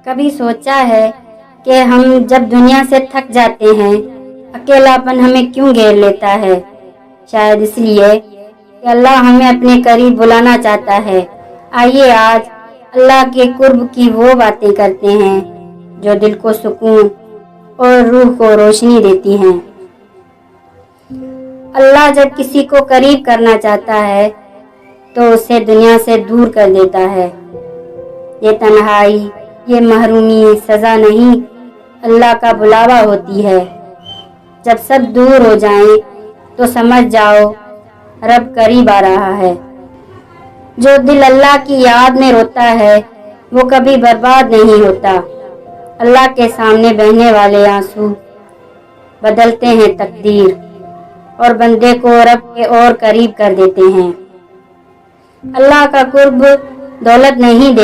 کبھی سوچا ہے کہ ہم جب دنیا سے تھک جاتے ہیں اکیلاپن ہمیں کیوں گھیر لیتا ہے؟ شاید اس لیے کہ اللہ ہمیں اپنے قریب بلانا چاہتا ہے۔ آئیے آج اللہ کے قرب کی وہ باتیں کرتے ہیں جو دل کو سکون اور روح کو روشنی دیتی ہیں۔ اللہ جب کسی کو قریب کرنا چاہتا ہے تو اسے دنیا سے دور کر دیتا ہے۔ یہ تنہائی، یہ محرومی سزا نہیں، اللہ کا بلاوا ہوتی ہے۔ جب سب دور ہو جائیں تو سمجھ جاؤ رب قریب آ رہا ہے۔ جو دل اللہ کی یاد میں روتا ہے وہ کبھی برباد نہیں ہوتا۔ اللہ کے سامنے بہنے والے آنسو بدلتے ہیں تقدیر اور بندے کو رب کے اور قریب کر دیتے ہیں۔ اللہ کا قرب دولت نہیں